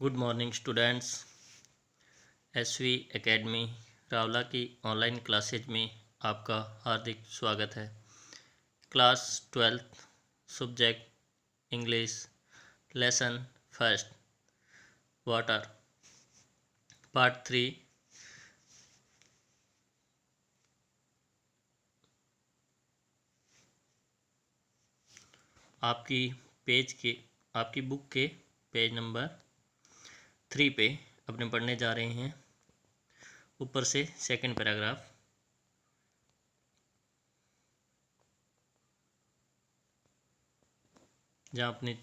Good morning students. SV academy Rawla की online classes में आपका हार्दिक स्वागत है। Class 12th subject English lesson first water part 3। आपकी बुक के पेज नंबर 3 पे अपने पढ़ने जा रहे हैं। ऊपर से सेकंड पैराग्राफ। जहाँ आपने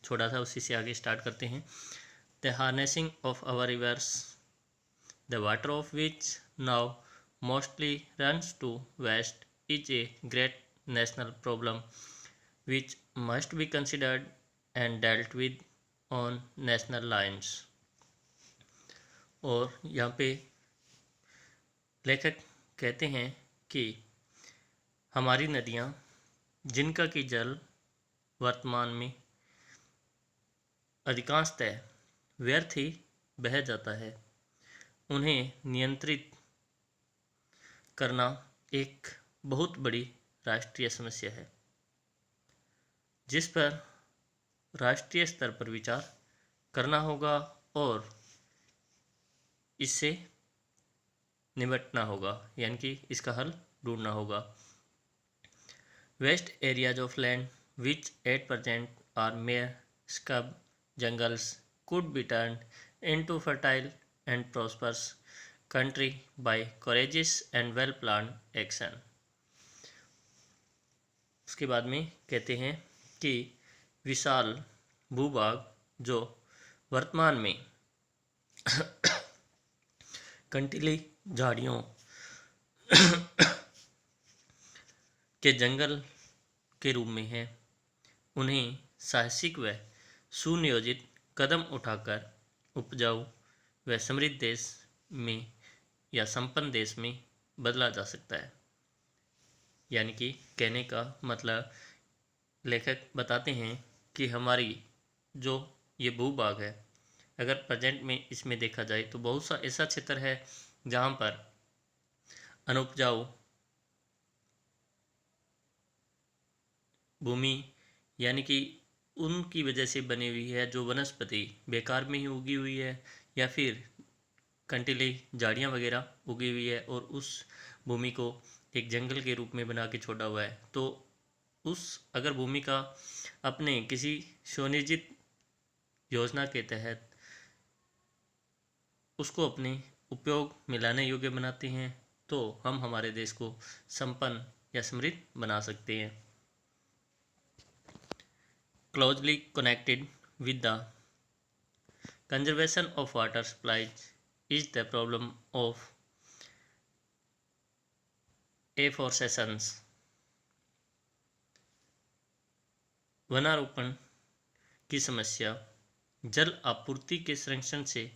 छोड़ा था उसी से आगे स्टार्ट करते हैं। The harnessing of our rivers, the water of which now mostly runs to waste, is a great national problem which must be considered and dealt with on national lines। और यहाँ पे लेखक कहते हैं कि हमारी नदियाँ जिनका कि जल वर्तमान में अधिकांशतः व्यर्थ ही बह जाता है, उन्हें नियंत्रित करना एक बहुत बड़ी राष्ट्रीय समस्या है जिस पर राष्ट्रीय स्तर पर विचार करना होगा और इससे निपटना होगा, यानी कि इसका हल ढूंढना होगा। Waste areas of land which at present are mere scrub jungles could be turned into fertile and prosperous country by courageous and well planned action। उसके बाद में कहते हैं कि विशाल भूभाग जो वर्तमान में कंटीली झाड़ियों के जंगल के रूप में है, उन्हें साहसिक व सुनियोजित कदम उठाकर उपजाऊ व समृद्ध देश में या संपन्न देश में बदला जा सकता है। यानी कि कहने का मतलब लेखक बताते हैं कि हमारी जो ये भूभाग है, अगर प्रेजेंट में इसमें देखा जाए तो बहुत सा ऐसा क्षेत्र है जहाँ पर अनुपजाऊ भूमि यानी कि उनकी वजह से बनी हुई है, जो वनस्पति बेकार में ही उगी हुई है या फिर कंटीली झाड़ियाँ वगैरह उगी हुई है और उस भूमि को एक जंगल के रूप में बना के छोड़ा हुआ है। तो उस अगर भूमि का अपने किसी सुनियोजित योजना के तहत उसको अपने उपयोग में लाने योग्य बनाते हैं तो हम हमारे देश को संपन्न या समृद्ध बना सकते हैं। Closely connected with the conservation of water supplies is the problem of afforestation। वनारोपण की समस्या जल आपूर्ति के संरक्षण से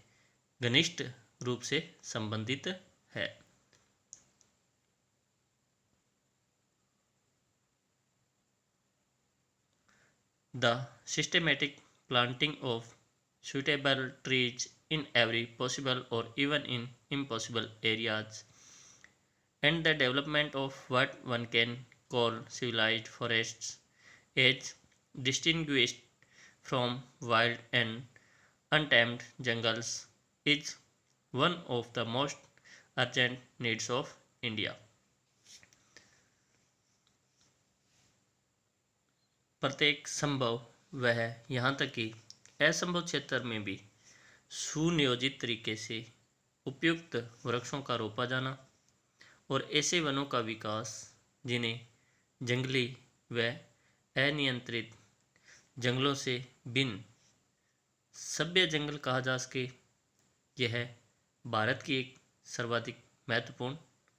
घनिष्ठ रूप से संबंधित है। The systematic planting of suitable trees in every possible or even in impossible areas and the development of what one can call civilized forests as distinguished from wild and untamed jungles is one of the most urgent needs of India। प्रत्येक संभव वह यहाँ तक कि असंभव क्षेत्र में भी सुनियोजित तरीके से उपयुक्त वृक्षों का रोपा जाना और ऐसे वनों का विकास जिन्हें जंगली व अनियंत्रित जंगलों से भिन्न सभ्य जंगल कहा जा सके, यह भारत की एक सर्वाधिक महत्वपूर्ण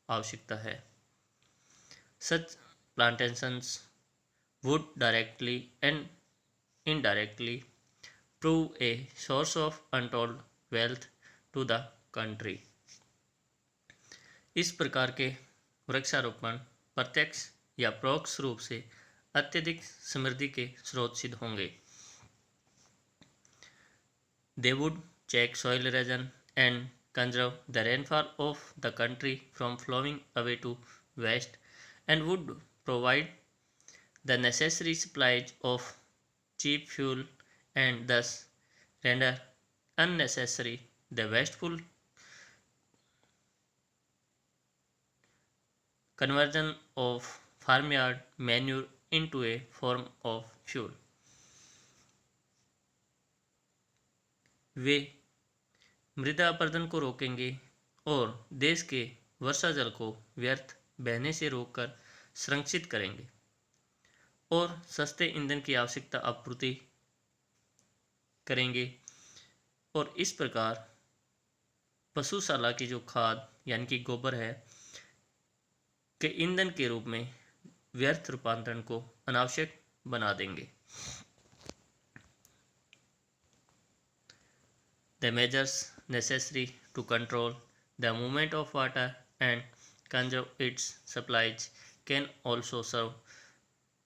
आवश्यकता है। Such plantations would directly and indirectly prove a source of untold wealth to the country। इस प्रकार के वृक्षारोपण प्रत्यक्ष या परोक्ष रूप से अत्यधिक समृद्धि के स्रोत सिद्ध होंगे। They would check soil erosion, and conserve the rainfall of the country from flowing away to west, and would provide the necessary supplies of cheap fuel and thus render unnecessary the wasteful conversion of farmyard manure into a form of fuel. वे मृदा अपरदन को रोकेंगे और देश के वर्षा जल को व्यर्थ बहने से रोककर संरक्षित करेंगे और सस्ते ईंधन की आवश्यकता आपूर्ति करेंगे और इस प्रकार पशुशाला की जो खाद यानी कि गोबर है के ईंधन के रूप में व्यर्थ रूपांतरण को अनावश्यक बना देंगे। The measures necessary to control the movement of water and conserve its supplies can also serve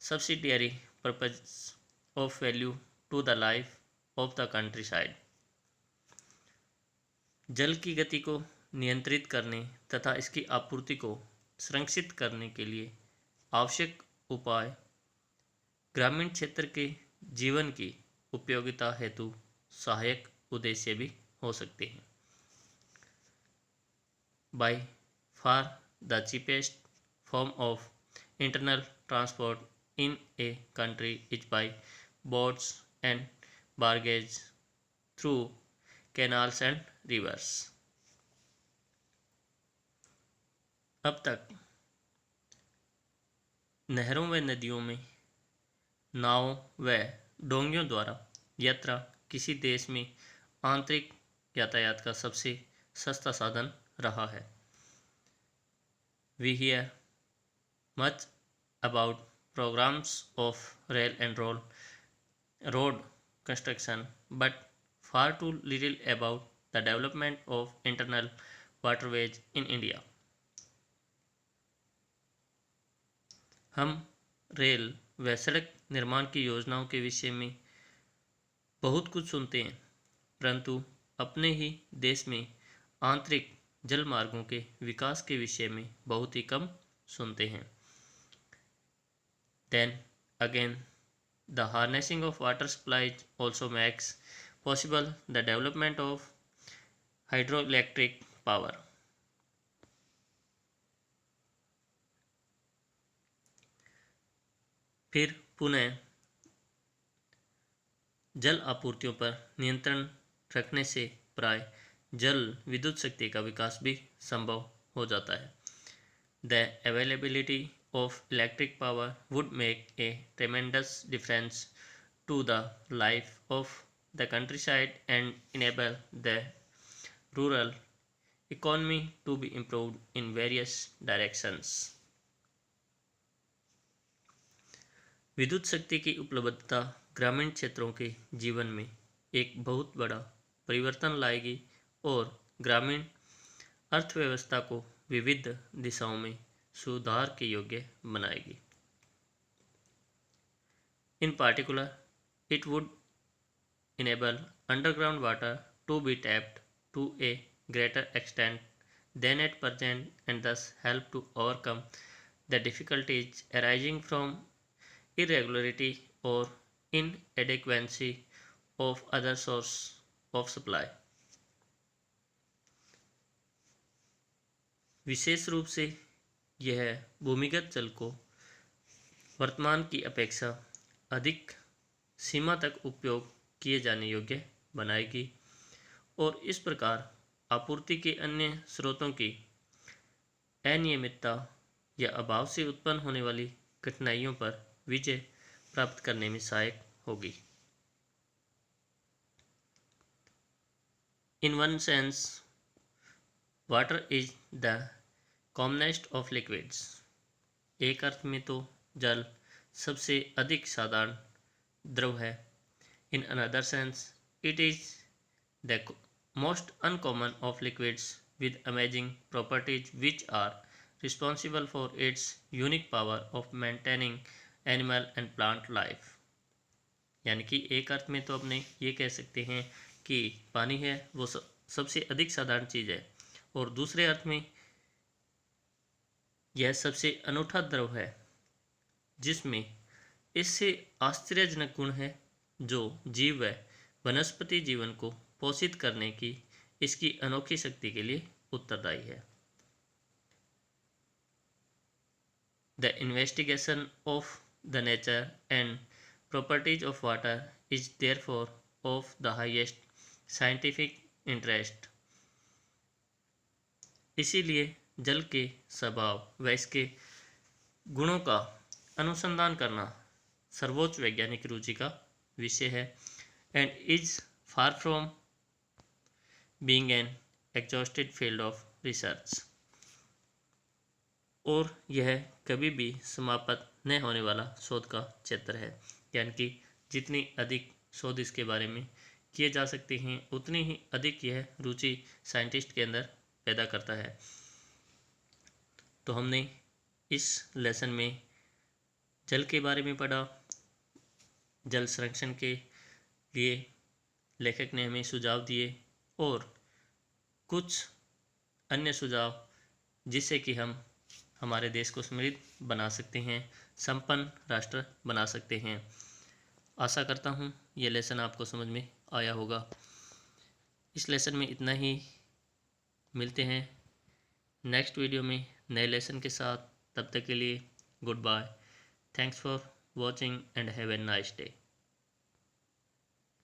subsidiary purposes of value to the life of the countryside. जल की गति को नियंत्रित करने तथा इसकी आपूर्ति को संरक्षित करने के लिए आवश्यक उपाय ग्रामीण क्षेत्र के जीवन की उपयोगिता हेतु सहायक उद्देश्य भी हो सकते हैं। By far the cheapest form of internal transport in a country is by boats and barges through canals and rivers. अब तक नहरों व नदियों में नाव व डोंगियों द्वारा यात्रा किसी देश में आंतरिक यातायात का सबसे सस्ता साधन रहा है। We hear much about programmes of rail and road construction but far too little about the development of internal waterways in India. हम रेल व सड़क निर्माण की योजनाओं के विषय में बहुत कुछ सुनते हैं, परंतु अपने ही देश में आंतरिक जल मार्गों के विकास के विषय में बहुत ही कम सुनते हैं। Then again the harnessing of water supplies also makes possible the development of hydro electric power. फिर पुनः जल आपूर्तियों पर नियंत्रण रखने से प्राय जल विद्युत शक्ति का विकास भी संभव हो जाता है। The availability of electric power would make a tremendous difference to the life of the countryside and enable the rural economy to be improved in various directions. विद्युत शक्ति की उपलब्धता ग्रामीण क्षेत्रों के जीवन में एक बहुत बड़ा परिवर्तन लाएगी और ग्रामीण अर्थव्यवस्था को विविध दिशाओं में सुधार के योग्य बनाएगी। इन particular it would enable underground water to be tapped to a greater extent than at present and thus help to overcome the difficulties arising from irregularity or inadequacy of other source of supply। विशेष रूप से यह भूमिगत जल को वर्तमान की अपेक्षा अधिक सीमा तक उपयोग किए जाने योग्य बनाएगी और इस प्रकार आपूर्ति के अन्य स्रोतों की अनियमितता या अभाव से उत्पन्न होने वाली कठिनाइयों पर विजय प्राप्त करने में सहायक होगी। In one sense water is the commonest of liquids. एक अर्थ में तो जल सबसे अधिक साधारण द्रव है। In another sense it is the most uncommon of liquids with amazing properties which are responsible for its unique power of maintaining animal and plant life। यानी कि एक अर्थ में तो अपने ये कह सकते हैं कि पानी है वो सबसे अधिक साधारण चीज़ है, और दूसरे अर्थ में यह सबसे अनूठा द्रव है जिसमें इससे आश्चर्यजनक गुण है, जो जीव व वनस्पति जीवन को पोषित करने की इसकी अनोखी शक्ति के लिए उत्तरदायी है। The investigation of the nature and properties of water is therefore of the highest scientific interest. इसीलिए जल के स्वभाव व इसके गुणों का अनुसंधान करना सर्वोच्च वैज्ञानिक रुचि का विषय है, and is far from being an exhausted field of research. और यह कभी भी समाप्त न होने वाला शोध का क्षेत्र है, यानी कि जितनी अधिक शोध इसके बारे में किए जा सकते हैं उतनी ही अधिक यह रुचि साइंटिस्ट के अंदर पैदा करता है। तो हमने इस लेसन में जल के बारे में पढ़ा। जल संरक्षण के लिए लेखक ने हमें सुझाव दिए और कुछ अन्य सुझाव जिससे कि हम हमारे देश को समृद्ध बना सकते हैं, संपन्न राष्ट्र बना सकते हैं। आशा करता हूँ ये लेसन आपको समझ में आया होगा। इस लेसन में इतना ही। मिलते हैं नेक्स्ट वीडियो में नए लेसन के साथ। तब तक के लिए goodbye. Thanks for watching and have a nice day.